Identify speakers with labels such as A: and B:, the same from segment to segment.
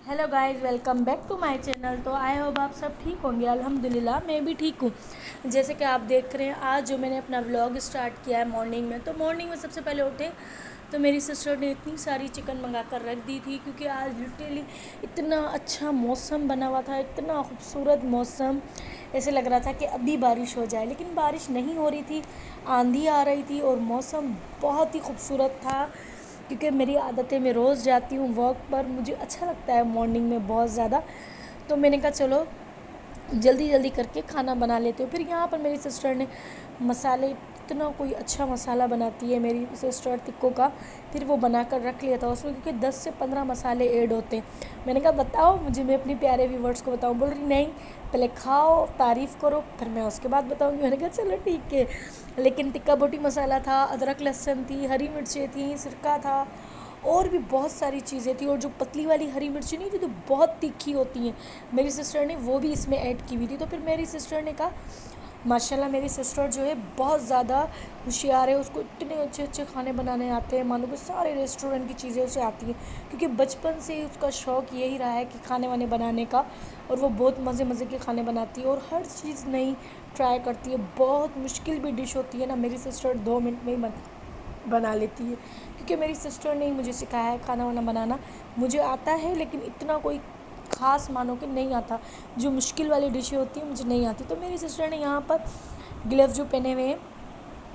A: Hello guys, welcome back to my channel. तो I hope आप सब ठीक होंगे। अल्हम्दुलिल्लाह मैं भी ठीक हूँ। जैसे कि आप देख रहे हैं, आज जो मैंने अपना व्लॉग स्टार्ट किया है मॉर्निंग में, तो मॉर्निंग में सबसे पहले उठे तो मेरी सिस्टर ने इतनी सारी चिकन मंगा कर रख दी थी, क्योंकि आज लिटरली इतना अच्छा मौसम बना हुआ था, इतना खूबसूरत मौसम। ऐसे लग रहा था कि अभी बारिश हो जाए, लेकिन बारिश नहीं हो रही थी, आंधी आ रही थी और मौसम बहुत ही खूबसूरत था। क्योंकि मेरी आदत है, मैं रोज़ जाती हूँ वॉक पर, मुझे अच्छा लगता है मॉर्निंग में बहुत ज़्यादा। तो मैंने कहा चलो जल्दी जल्दी करके खाना बना लेते हो। फिर यहाँ पर मेरी सिस्टर ने मसाले, इतना कोई अच्छा मसाला बनाती है मेरी सिस्टर टिक्को का, फिर वो बना कर रख लिया था उसमें, क्योंकि 10 से 15 मसाले ऐड होते हैं। मैंने कहा बताओ मुझे, मैं अपने प्यारे व्यूवर्स को बताऊँ। बोल रही नहीं, पहले खाओ तारीफ़ करो फिर मैं उसके बाद बताऊँगी। मैंने कहा चलो ठीक है। लेकिन टिक्का बोटी मसाला था, अदरक लहसुन थी, हरी मिर्चें थी, सिरका था, और भी बहुत सारी चीज़ें थी। और जो पतली वाली हरी मिर्ची नहीं थी, तो बहुत तीखी होती हैं, मेरी सिस्टर ने वो भी इसमें ऐड की हुई थी। तो फिर मेरी सिस्टर ने कहा माशाल्लाह मेरी सिस्टर जो है बहुत ज़्यादा होशियार है, उसको इतने अच्छे अच्छे खाने बनाने आते हैं, मानो कि सारे रेस्टोरेंट की चीज़ें उसे आती हैं, क्योंकि बचपन से ही उसका शौक़ यही रहा है कि खाने वाने बनाने का। और वो बहुत मज़े मज़े के खाने बनाती है और हर चीज़ नई ट्राई करती है। बहुत मुश्किल भी डिश होती है ना, मेरी सिस्टर 2 मिनट में ही बना लेती है, क्योंकि मेरी सिस्टर ने ही मुझे सिखाया है खाना वाना बनाना। मुझे आता है, लेकिन इतना कोई ख़ास मानो कि नहीं आता। जो मुश्किल वाली डिशें होती हैं मुझे नहीं आती। तो मेरी सिस्टर ने यहाँ पर ग्लव्स जो पहने हुए हैं,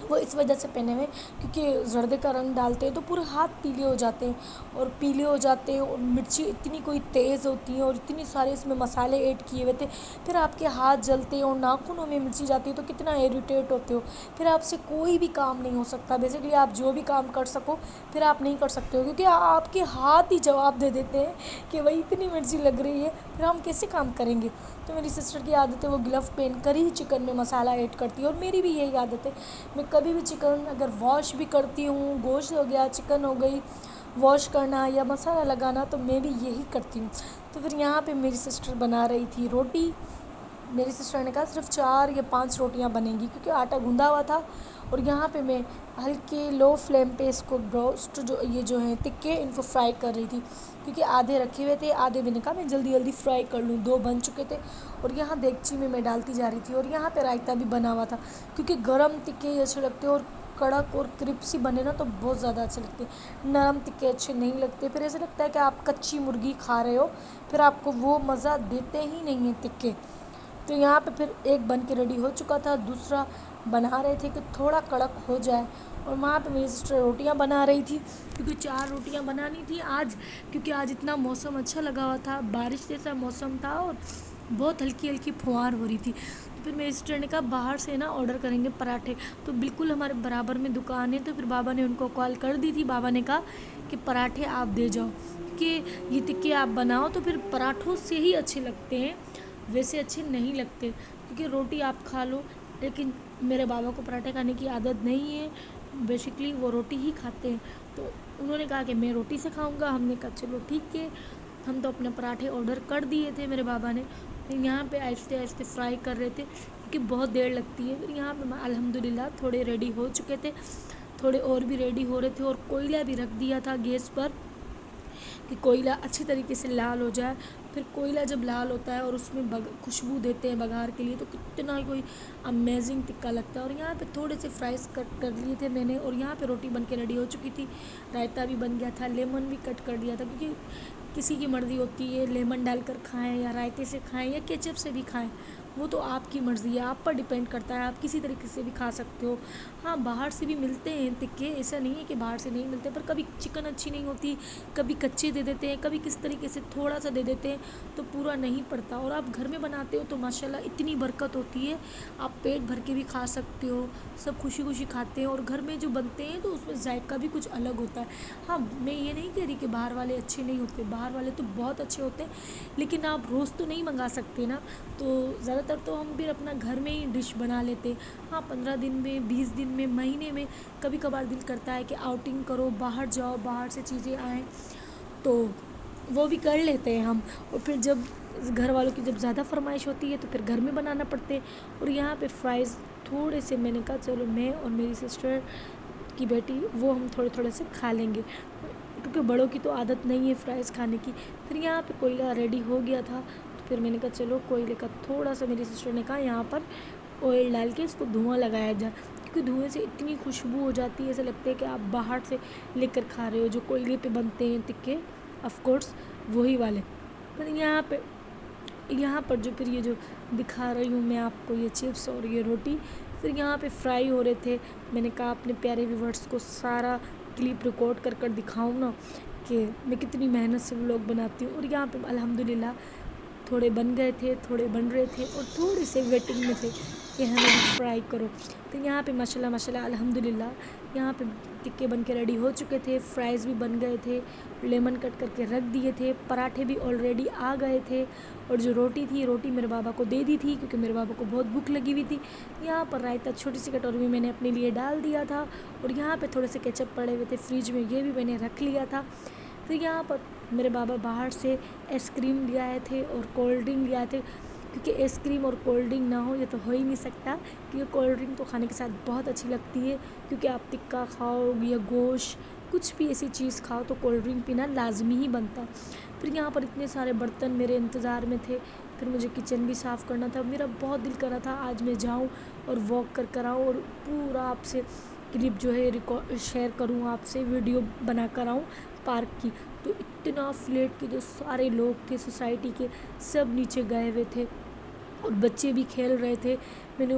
A: वो इस वजह से पहने हुए, क्योंकि जर्दे का रंग डालते हैं तो पूरे हाथ पीले हो जाते हैं, और पीले हो जाते हैं, और मिर्ची इतनी कोई तेज़ होती है, और इतनी सारे इसमें मसाले ऐड किए हुए थे। फिर आपके हाथ जलते हैं और नाखूनों में मिर्ची जाती है, तो कितना इरिटेट होते हो। फिर आपसे कोई भी काम नहीं हो सकता। बेसिकली आप जो भी काम कर सको फिर आप नहीं कर सकते हो, क्योंकि आपके हाथ ही जवाब दे देते हैं कि भाई इतनी मिर्ची लग रही है, फिर हम कैसे काम करेंगे। तो मेरी सिस्टर की आदत है, वो ग्लव पहन कर ही चिकन में मसाला ऐड करती है, और मेरी भी यही आदत है। मैं कभी भी चिकन अगर वॉश भी करती हूँ, गोश्त हो गया, चिकन हो गई, वॉश करना या मसाला लगाना, तो मैं भी यही करती हूँ। तो फिर यहाँ पे मेरी सिस्टर बना रही थी रोटी। मेरी सिस्टर ने कहा सिर्फ 4 या 5 रोटियां बनेंगी, क्योंकि आटा गूंदा हुआ था। और यहाँ पे मैं हल्के लो फ्लेम पे इसको ब्रोस्ट जो है टिक्के, इनको फ्राई कर रही थी, क्योंकि आधे रखे हुए थे, आधे मैंने कहा मैं जल्दी जल्दी फ्राई कर लूँ। 2 बन चुके थे और यहाँ देगची में मैं डालती जा रही थी। और यहाँ पे रायता भी बना हुआ था, क्योंकि गरम टिक्के ही अच्छे लगते हैं, और कड़क और क्रिस्पी बने ना तो बहुत ज़्यादा अच्छे लगते हैं। नरम टिक्के अच्छे नहीं लगते, फिर ऐसे लगता है कि आप कच्ची मुर्गी खा रहे हो, फिर आपको वो मज़ा देते ही नहीं हैं टिक्के। तो यहाँ पे फिर एक बन के रेडी हो चुका था, दूसरा बना रहे थे कि थोड़ा कड़क हो जाए। और वहाँ पे मेरी सिस्टर रोटियाँ बना रही थी, क्योंकि 4 रोटियाँ बनानी थी आज, क्योंकि आज इतना मौसम अच्छा लगा हुआ था, बारिश जैसा मौसम था, और बहुत हल्की हल्की फुहार हो रही थी। तो फिर मेरी सिस्टर ने कहा बाहर से ना ऑर्डर करेंगे पराठे। तो बिल्कुल हमारे बराबर में दुकान है, तो फिर बाबा ने उनको कॉल कर दी थी। बाबा ने कहा कि पराठे आप दे जाओ, क्योंकि ये टिक्के आप बनाओ तो फिर पराठों से ही अच्छे लगते हैं, वैसे अच्छे नहीं लगते। क्योंकि रोटी आप खा लो, लेकिन मेरे बाबा को पराठे खाने की आदत नहीं है, बेसिकली वो रोटी ही खाते हैं। तो उन्होंने कहा कि मैं रोटी से खाऊंगा। हमने कहा चलो ठीक है। हम तो अपने पराठे ऑर्डर कर दिए थे मेरे बाबा ने। फिर यहाँ पे आहिस्ते आहिस्ते फ्राई कर रहे थे, क्योंकि बहुत देर लगती है। फिर यहाँ पे अल्हम्दुलिल्लाह थोड़े रेडी हो चुके थे, थोड़े और भी रेडी हो रहे थे, और कोयला भी रख दिया था गैस पर कि कोयला अच्छी तरीके से लाल हो जाए। फिर कोयला जब लाल होता है और उसमें खुशबू देते हैं बघार के लिए, तो कितना ही कोई अमेजिंग टिक्का लगता है। और यहाँ पे थोड़े से फ्राइज़ कट कर लिए थे मैंने, और यहाँ पे रोटी बन के रेडी हो चुकी थी, रायता भी बन गया था, लेमन भी कट कर दिया था, क्योंकि किसी की मर्ज़ी होती है लेमन डालकर खाएं या रायते से खाएं या केचप से भी खाएं, वो तो आपकी मर्ज़ी है, आप पर डिपेंड करता है, आप किसी तरीके से भी खा सकते हो। हाँ, बाहर से भी मिलते हैं टिक्के, ऐसा नहीं है कि बाहर से नहीं मिलते, पर कभी चिकन अच्छी नहीं होती, कभी कच्चे दे देते हैं, कभी किस तरीके से थोड़ा सा दे देते हैं, तो पूरा नहीं पड़ता। और आप घर में बनाते हो तो माशाल्लाह इतनी बरकत होती है, आप पेट भर के भी खा सकते हो, सब खुशी खुशी खाते हैं। और घर में जो बनते हैं तो उसमें जायका भी कुछ अलग होता है। हाँ, मैं ये नहीं कह रही कि बाहर वाले अच्छे नहीं होते, बाहर वाले तो बहुत अच्छे होते हैं, लेकिन आप रोज़ तो नहीं मंगा सकते ना। तो ज़्यादातर तो हम फिर अपना घर में ही डिश बना लेते। हाँ, 15 दिन में, 20 दिन में, महीने में कभी कभार दिल करता है कि आउटिंग करो, बाहर जाओ, बाहर से चीज़ें आएँ, तो वो भी कर लेते हैं हम। और फिर जब घर वालों की जब ज़्यादा फरमाइश होती है तो फिर घर में बनाना पड़ते हैं। और यहाँ पे फ्राइज़ थोड़े से मैंने कहा चलो मैं और मेरी सिस्टर की बेटी वो हम थोड़े थोड़े से खा लेंगे। کیونکہ بڑوں کی تو عادت نہیں ہے فرائز کھانے کی۔ پھر یہاں پہ کوئلہ ریڈی ہو گیا تھا، تو پھر میں نے کہا چلو کوئلے کا تھوڑا سا، میری سسٹر نے کہا یہاں پر آئل ڈال کے اس کو دھواں لگایا جائے، کیونکہ دھوئیں سے اتنی خوشبو ہو جاتی ہے، ایسا لگتا ہے کہ آپ باہر سے لے کر کھا رہے ہو، جو کوئلے پہ بنتے ہیں تکے، آف کورس وہی والے۔ پھر یہاں پر جو پھر یہ جو دکھا رہی ہوں میں آپ کو، یہ چپس اور یہ روٹی پھر یہاں پہ فرائی ہو رہے تھے۔ میں نے کہا اپنے پیارے ویورز کو سارا کلپ ریکارڈ کر دکھاؤں نا کہ میں کتنی محنت سے ولاگ بناتی ہوں۔ اور یہاں پہ الحمدللہ تھوڑے بن گئے تھے، تھوڑے بن رہے تھے، اور تھوڑے سے ویٹنگ میں تھے کہ ہمیں بھی فرائی کرو۔ تو یہاں پہ ماشاءاللہ الحمدللہ یہاں پہ ٹکے بن کے ریڈی ہو چکے تھے، فرائز بھی بن گئے تھے، لیمن کٹ کر کے رکھ دیے تھے، پراٹھے بھی آلریڈی آ گئے تھے، اور جو روٹی تھی، روٹی میرے بابا کو دے دی تھی کیونکہ میرے بابا کو بہت بھوک لگی ہوئی تھی۔ یہاں پر رائتا چھوٹی سی کٹوری میں میں نے اپنے لیے ڈال دیا تھا، اور یہاں پہ تھوڑے سے کیچپ پڑے ہوئے تھے فریج میں، یہ بھی میں نے رکھ لیا تھا۔ پھر یہاں پر میرے بابا باہر سے آئس کریم لے آئے تھے اور کولڈ ڈرنک لے آئے تھے، کیونکہ آئس کریم اور کولڈ ڈرنک نہ ہو یہ تو ہو ہی نہیں سکتا، کیونکہ کولڈ ڈرنک تو کھانے کے ساتھ بہت اچھی لگتی ہے، کیونکہ آپ ٹکا کھاؤ یا گوشت کچھ بھی ایسی چیز کھاؤ تو کولڈ ڈرنک پینا لازمی ہی بنتا۔ پھر یہاں پر اتنے سارے برتن میرے انتظار میں تھے، پھر مجھے کچن بھی صاف کرنا تھا۔ میرا بہت دل کر رہا تھا آج میں جاؤں اور واک کر آؤں، اور پورا آپ سے کلپ جو ہے شیئر کروں، آپ سے ویڈیو بنا کر آؤں پارک کی۔ تو اتنا فلیٹ کے جو سارے لوگ تھے سوسائٹی کے، سب نیچے گئے ہوئے تھے، اور بچے بھی کھیل رہے تھے۔ میں نے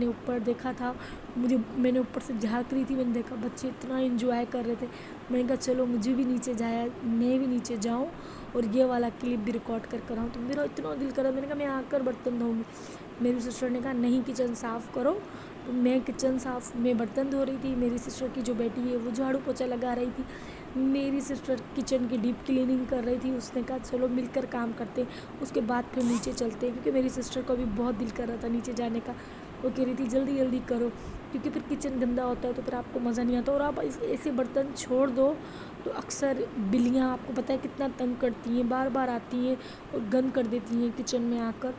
A: اوپر دیکھا تھا، میں نے اوپر سے جھانک رہی تھی، میں نے دیکھا بچے اتنا انجوائے کر رہے تھے۔ میں نے کہا چلو مجھے بھی نیچے میں بھی نیچے جاؤں اور یہ والا کلپ بھی ریکارڈ کر آؤں۔ تو میرا اتنا دل کرا، میں نے کہا میں آ کر برتن دھوؤں گی۔ میری سسٹر نے کہا نہیں کچن صاف کرو، تو میں برتن دھو رہی تھی، میری سسٹر کی جو بیٹی ہے وہ جھاڑو پوچھا لگا رہی تھی، میری سسٹر کچن کی ڈیپ کلیننگ کر رہی تھی۔ اس نے کہا چلو مل کر کام کرتے ہیں، اس کے بعد پھر نیچے چلتے ہیں، کیونکہ میری سسٹر کو بھی بہت دل کر رہا تھا نیچے جانے کا۔ وہ کہہ رہی تھی جلدی جلدی کرو، کیونکہ پھر کچن گندا ہوتا ہے تو پھر آپ کو مزہ نہیں آتا، اور آپ ایسے برتن چھوڑ دو تو اکثر بلیاں آپ کو پتہ ہے کتنا تنگ کرتی ہیں، بار بار آتی ہیں اور گند کر دیتی ہیں کچن میں آ کر۔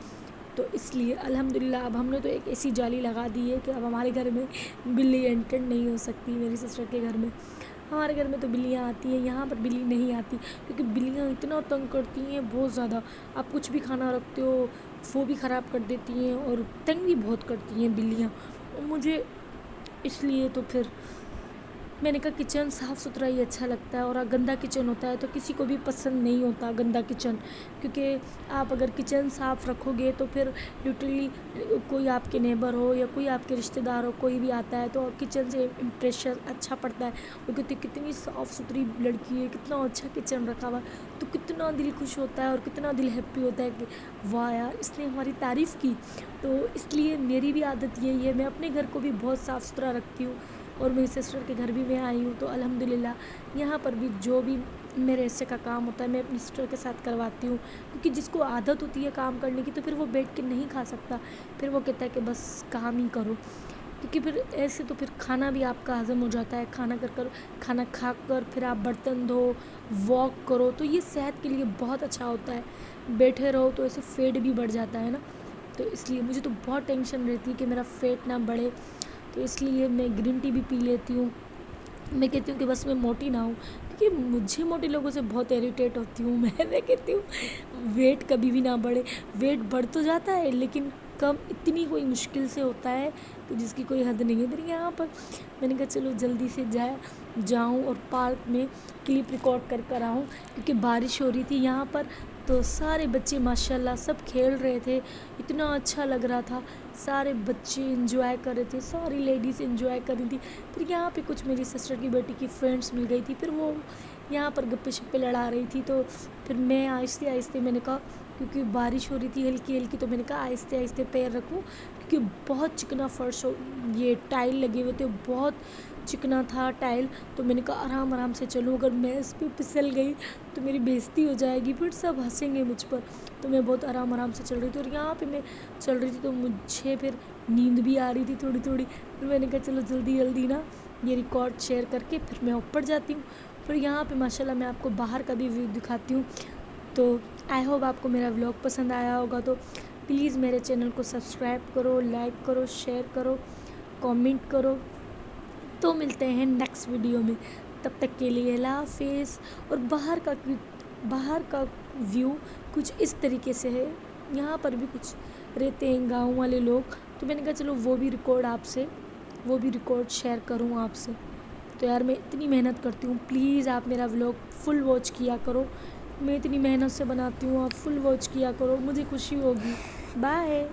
A: تو اس لیے الحمدللہ اب ہم نے تو ایک ایسی جالی لگا دی ہے کہ اب ہمارے گھر میں بلی انٹر نہیں ہو سکتی۔ میری سسٹر کے گھر میں، ہمارے گھر میں تو بلیاں آتی ہیں، یہاں پر بلی نہیں آتی، کیونکہ بلیاں اتنا تنگ کرتی ہیں بہت زیادہ۔ آپ کچھ بھی کھانا رکھتے ہو وہ بھی خراب کر دیتی ہیں، اور تنگ بھی بہت کرتی ہیں بلیاں، مجھے اس لیے تو پھر میں نے کہا کچن صاف ستھرا ہی اچھا لگتا ہے، اور گندا کچن ہوتا ہے تو کسی کو بھی پسند نہیں ہوتا گندا کچن، کیونکہ آپ اگر کچن صاف رکھو گے تو پھر لٹرلی کوئی آپ کے نیبر ہو یا کوئی آپ کے رشتہ دار ہو، کوئی بھی آتا ہے تو کچن سے امپریشن اچھا پڑتا ہے، وہ کہتے کتنی صاف ستھری لڑکی ہے، کتنا اچھا کچن رکھا ہوا، تو کتنا دل خوش ہوتا ہے اور کتنا دل ہیپی ہوتا ہے کہ واہ یار اس نے ہماری تعریف کی۔ تو اس لیے میری بھی عادت یہی ہے، میں اپنے گھر کو بھی بہت صاف ستھرا رکھتی ہوں، اور میری سسٹر کے گھر بھی میں آئی ہوں تو الحمدللہ یہاں پر بھی جو بھی میرے حصے کا کام ہوتا ہے میں اپنی سسٹر کے ساتھ کرواتی ہوں، کیونکہ جس کو عادت ہوتی ہے کام کرنے کی تو پھر وہ بیٹھ کے نہیں کھا سکتا، پھر وہ کہتا ہے کہ بس کام ہی کرو، کیونکہ پھر ایسے تو پھر کھانا بھی آپ کا ہضم ہو جاتا ہے، کھانا کھا کر پھر آپ برتن دھو، واک کرو تو یہ صحت کے لیے بہت اچھا ہوتا ہے، بیٹھے رہو تو ایسے فیٹ بھی بڑھ جاتا ہے نا، تو اس لیے مجھے تو بہت ٹینشن رہتی ہے کہ میرا فیٹ نہ بڑھے، تو اس لیے میں گرین ٹی بھی پی لیتی ہوں۔ میں کہتی ہوں کہ بس میں موٹی نہ ہوں، کیونکہ مجھے موٹے لوگوں سے بہت اریٹیٹ ہوتی ہوں میں کہتی ہوں ویٹ کبھی بھی نہ بڑھے، ویٹ بڑھ تو جاتا ہے لیکن کم اتنی کوئی مشکل سے ہوتا ہے کہ جس کی کوئی حد نہیں ہے۔ پھر یہاں پر میں نے کہا چلو جلدی سے جاؤں اور پارک میں کلپ ریکارڈ کر آؤں، کیونکہ بارش ہو رہی تھی یہاں پر، تو سارے بچے ماشاءاللہ سب کھیل رہے تھے، اتنا اچھا لگ رہا تھا، سارے بچے انجوائے کر رہے تھے، ساری لیڈیز انجوائے کر رہی تھی۔ پھر یہاں پہ کچھ میری سسٹر کی بیٹی کی فرینڈس مل گئی تھی، پھر وہ یہاں پر گپے شپے لڑا رہی تھی، تو پھر میں آہستہ آہستہ میں نے کہا کیونکہ بارش ہو رہی تھی ہلکی ہلکی، تو میں نے کہا آہستہ آہستہ پیر رکھوں، کیونکہ بہت چکنا فرش یہ ٹائل لگے ہوئے تھے، بہت چکنا تھا ٹائل، تو میں نے کہا آرام آرام سے چلوں، اگر میں اس پہ پھسل گئی تو میری بےعزتی ہو جائے گی، پھر سب ہنسیں گے مجھ پر، تو میں بہت آرام آرام سے چل رہی تھی، اور یہاں پہ میں چل رہی تھی تو مجھے پھر نیند بھی آ رہی تھی تھوڑی تھوڑی، پھر میں نے کہا چلو جلدی جلدی نا یہ ریکارڈ شیئر کر کے پھر میں اوپر جاتی ہوں۔ پھر یہاں پہ ماشاءاللہ میں آپ کو باہر کا بھی ویو دکھاتی ہوں، تو آئی ہوپ آپ کو میرا ولاگ پسند آیا ہوگا، تو پلیز میرے چینل کو سبسکرائب کرو، لائک کرو، شیئر کرو، کامنٹ کرو، تو ملتے ہیں نیکسٹ ویڈیو میں، تب تک کے لیے اللہ حافظ۔ اور باہر کا ویو کچھ اس طریقے سے ہے، یہاں پر بھی کچھ رہتے ہیں گاؤں والے لوگ، تو میں نے کہا چلو وہ بھی ریکارڈ شیئر کروں آپ سے۔ تو یار میں اتنی محنت کرتی ہوں، پلیز آپ میرا ولاگ فل واچ کیا کرو، میں اتنی محنت سے بناتی ہوں، آپ فل واچ کیا کرو، مجھے خوشی ہوگی۔ بائے۔